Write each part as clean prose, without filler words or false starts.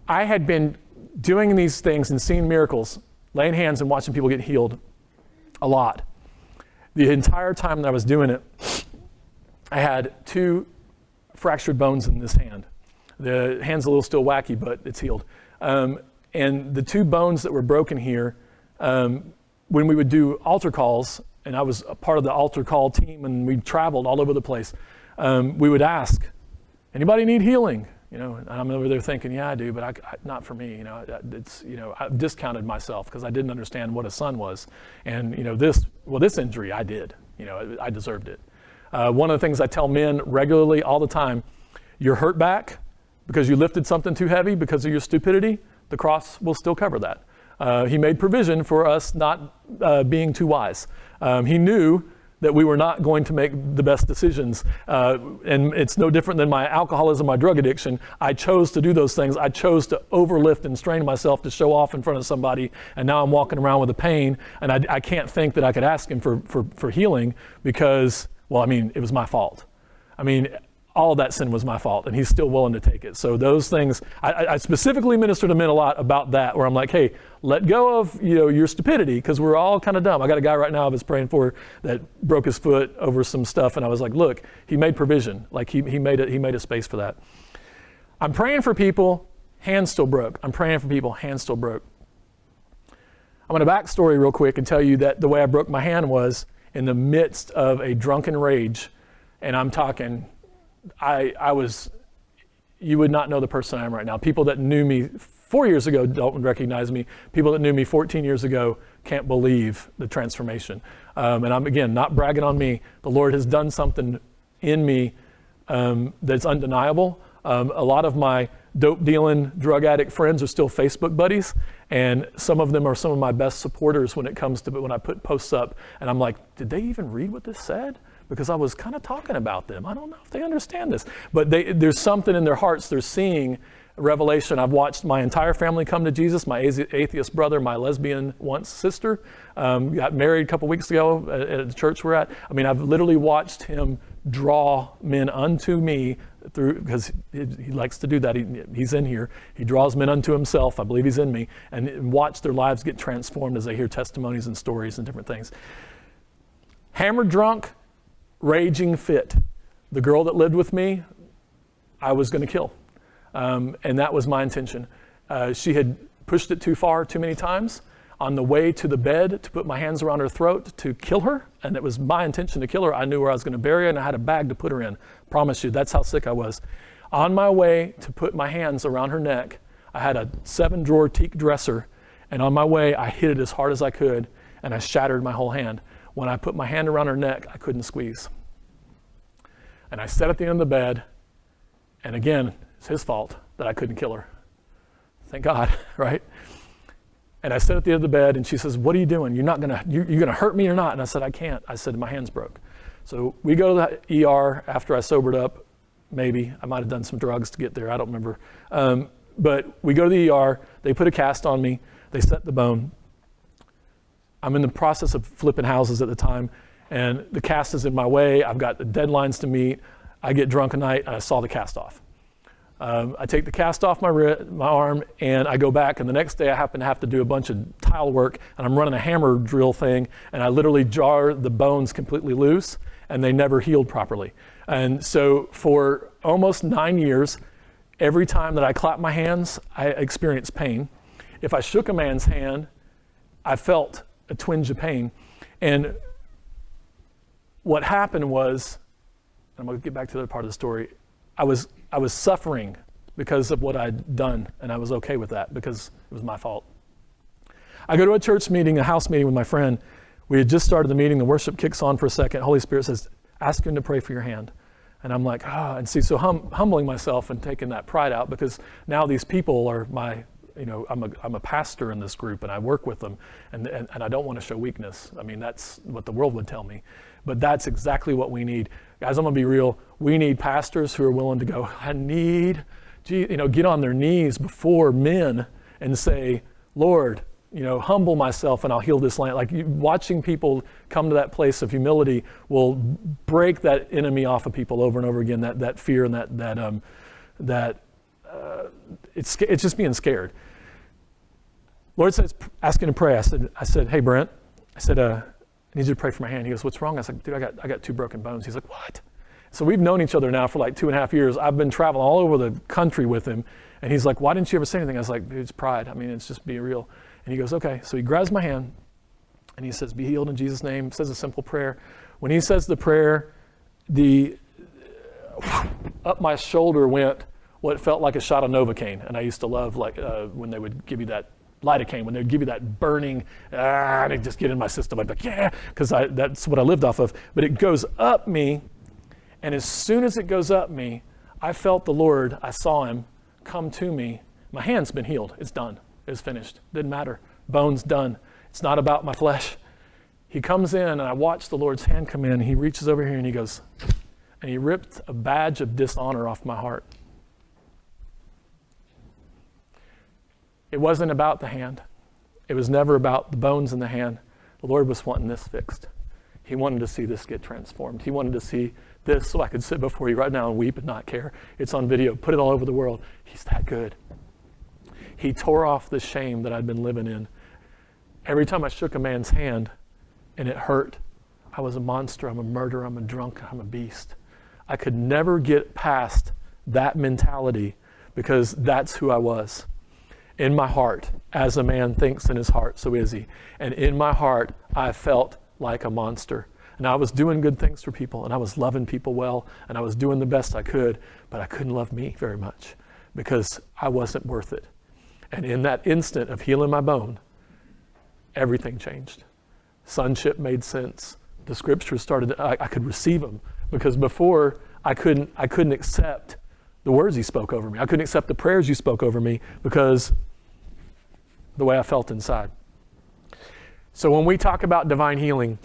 I had been doing these things and seeing miracles, laying hands and watching people get healed a lot. The entire time that I was doing it, I had 2 fractured bones in this hand. The hand's a little still wacky, but it's healed. And the 2 bones that were broken here, when we would do altar calls, and I was a part of the altar call team, and we traveled all over the place, we would ask, anybody need healing? You know, and I'm over there thinking, yeah, I do, but not for me. You know, it's, you know, I discounted myself because I didn't understand what a son was. And, you know, this injury I did, you know, I deserved it. One of the things I tell men regularly all the time, you're hurt back because you lifted something too heavy because of your stupidity, the cross will still cover that. He made provision for us not being too wise. He knew that we were not going to make the best decisions. And it's no different than my alcoholism, my drug addiction. I chose to do those things. I chose to overlift and strain myself to show off in front of somebody, and now I'm walking around with a pain, and I can't think that I could ask him for healing because, well, I mean, it was my fault. I mean, all of that sin was my fault, and he's still willing to take it. So those things, I specifically minister to men a lot about that, where I'm like, hey, let go of, you know, your stupidity, because we're all kind of dumb. I got a guy right now I was praying for that broke his foot over some stuff, and I was like, look, he made provision. Like he made a space for that. I'm praying for people, hands still broke. I'm praying for people, hands still broke. I'm going to backstory real quick and tell you that the way I broke my hand was in the midst of a drunken rage, and I'm talking, you would not know the person I am right now. People that knew me 4 years ago don't recognize me. People that knew me 14 years ago can't believe the transformation. And I'm, again, not bragging on me. The Lord has done something in me that's undeniable. A lot of my dope dealing, drug addict friends are still Facebook buddies, and some of them are some of my best supporters when it comes to when I put posts up, and I'm like, did they even read what this said? Because I was kind of talking about them. I don't know if they understand this. But there's something in their hearts. They're seeing revelation. I've watched my entire family come to Jesus, my atheist brother, my lesbian once sister, got married a couple weeks ago at the church we're at. I mean, I've literally watched him draw men unto me through, because he likes to do that. He's in here. He draws men unto himself. I believe he's in me. And watch their lives get transformed as they hear testimonies and stories and different things. Hammered drunk, raging fit. The girl that lived with me, I was going to kill. And that was my intention. She had pushed it too far too many times. On the way to the bed to put my hands around her throat to kill her, and it was my intention to kill her. I knew where I was going to bury her, and I had a bag to put her in. Promise you, that's how sick I was. On my way to put my hands around her neck, I had a 7-drawer teak dresser, and on my way, I hit it as hard as I could, and I shattered my whole hand. When I put my hand around her neck, I couldn't squeeze. And I sat at the end of the bed, and again, it's his fault that I couldn't kill her. Thank God, right? And I sat at the end of the bed, and she says, what are you doing? You're gonna hurt me or not? And I said, I can't. I said, my hand's broke. So we go to the ER after I sobered up, maybe. I might have done some drugs to get there, I don't remember. But we go to the ER, they put a cast on me, they set the bone. I'm in the process of flipping houses at the time, and the cast is in my way. I've got the deadlines to meet. I get drunk a night, and I saw the cast off. I take the cast off my arm, and I go back, and the next day I happen to have to do a bunch of tile work, and I'm running a hammer drill thing, and I literally jar the bones completely loose, and they never healed properly. And so for almost 9 years, every time that I clap my hands, I experienced pain. If I shook a man's hand, I felt a twinge of pain. And what happened was, and I'm going to get back to the other part of the story, I was suffering because of what I'd done, and I was okay with that because it was my fault. I go to a church meeting, a house meeting with my friend. We had just started the meeting. The worship kicks on for a second. Holy Spirit says, ask him to pray for your hand. And I'm like, and see, so humbling myself and taking that pride out, because now these people are my, I'm a pastor in this group, and I work with them, and I don't want to show weakness. I mean, that's what the world would tell me. But that's exactly what we need. Guys, I'm going to be real. We need pastors who are willing to go, get on their knees before men and say, Lord, humble myself and I'll heal this land. Like watching people come to that place of humility will break that enemy off of people over and over again, that fear and that it's just being scared. Lord says, asking to pray. I said, hey, Brent, I said, I need you to pray for my hand. He goes, what's wrong? I was like, dude, I got 2 broken bones. He's like, what? So we've known each other now for like 2.5 years. I've been traveling all over the country with him. And he's like, why didn't you ever say anything? I was like, dude, it's pride. I mean, it's just being real. And he goes, okay. So he grabs my hand and he says, be healed in Jesus' name. Says a simple prayer. When he says the prayer, up my shoulder went what felt like a shot of Novocaine. And I used to love like when they would give you that lidocaine, when they'd give you that burning, and it'd just get in my system. I'd be like, yeah, because that's what I lived off of. But it goes up me, and as soon as it goes up me, I felt the Lord, I saw him come to me. My hand's been healed. It's done. It's finished. Didn't matter. Bone's done. It's not about my flesh. He comes in, and I watch the Lord's hand come in. He reaches over here, and he goes, and he ripped a badge of dishonor off my heart. It wasn't about the hand. It was never about the bones in the hand. The Lord was wanting this fixed. He wanted to see this get transformed. He wanted to see this so I could sit before you right now and weep and not care. It's on video. Put it all over the world. He's that good. He tore off the shame that I'd been living in. Every time I shook a man's hand and it hurt, I was a monster. I'm a murderer. I'm a drunk. I'm a beast. I could never get past that mentality because that's who I was. In my heart, as a man thinks in his heart, so is he. And in my heart, I felt like a monster. And I was doing good things for people, and I was loving people well, and I was doing the best I could, but I couldn't love me very much because I wasn't worth it. And in that instant of healing my bone, everything changed. Sonship made sense. The scriptures started, I could receive them because before I couldn't accept the words he spoke over me. I couldn't accept the prayers you spoke over me because the way I felt inside. So when we talk about divine healing,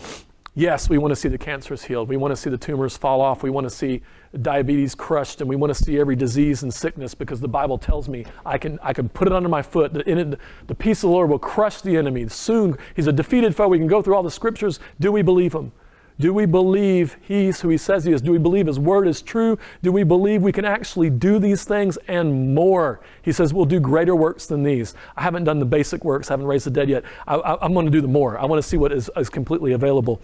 yes, we want to see the cancerous healed. We want to see the tumors fall off. We want to see diabetes crushed, and we want to see every disease and sickness because the Bible tells me I can put it under my foot. The peace of the Lord will crush the enemy. Soon, he's a defeated foe. We can go through all the scriptures. Do we believe him? Do we believe he's who he says he is? Do we believe his word is true? Do we believe we can actually do these things and more? He says we'll do greater works than these. I haven't done the basic works. I haven't raised the dead yet. I'm going to do the more. I want to see what is completely available.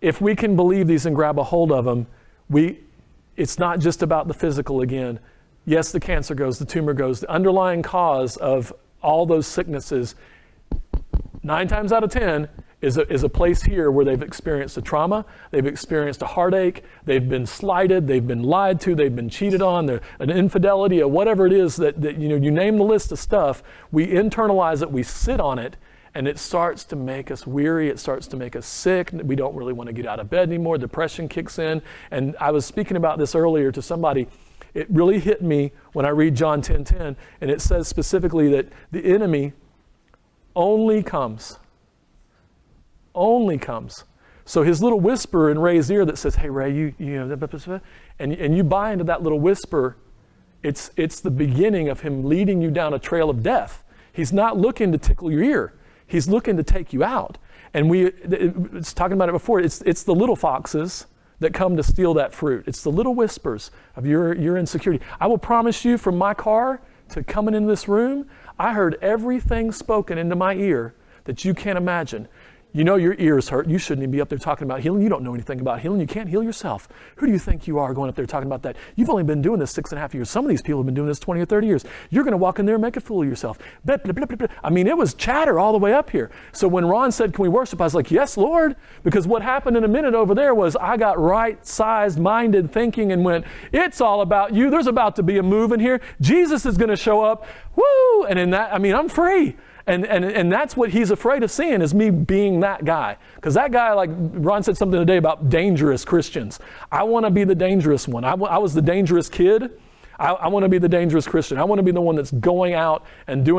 If we can believe these and grab a hold of them, it's not just about the physical again. Yes, the cancer goes, the tumor goes. The underlying cause of all those sicknesses, 9 times out of 10, is a place here where they've experienced a trauma, they've experienced a heartache, they've been slighted, they've been lied to, they've been cheated on, an infidelity, or whatever it is that you name the list of stuff, we internalize it, we sit on it, and it starts to make us weary, it starts to make us sick, we don't really want to get out of bed anymore, depression kicks in, and I was speaking about this earlier to somebody. It really hit me when I read John 10:10, and it says specifically that the enemy only comes. So his little whisper in Ray's ear that says, hey Ray, you know, and you buy into that little whisper, it's the beginning of him leading you down a trail of death. He's not looking to tickle your ear. He's looking to take you out. And it's talking about it before, it's the little foxes that come to steal that fruit. It's the little whispers of your insecurity. I will promise you from my car to coming into this room, I heard everything spoken into my ear that you can't imagine. You know your ears hurt. You shouldn't even be up there talking about healing. You don't know anything about healing. You can't heal yourself. Who do you think you are going up there talking about that? You've only been doing this 6.5 years. Some of these people have been doing this 20 or 30 years. You're going to walk in there and make a fool of yourself. Blah, blah, blah, blah, blah. I mean, it was chatter all the way up here. So when Ron said, can we worship? I was like, yes, Lord. Because what happened in a minute over there was I got right-sized minded thinking and went, it's all about you. There's about to be a move in here. Jesus is going to show up. Woo! And in that, I mean, I'm free. And that's what he's afraid of seeing is me being that guy. Because that guy, like Ron said something today about dangerous Christians. I want to be the dangerous one. I was the dangerous kid. I want to be the dangerous Christian. I want to be the one that's going out and doing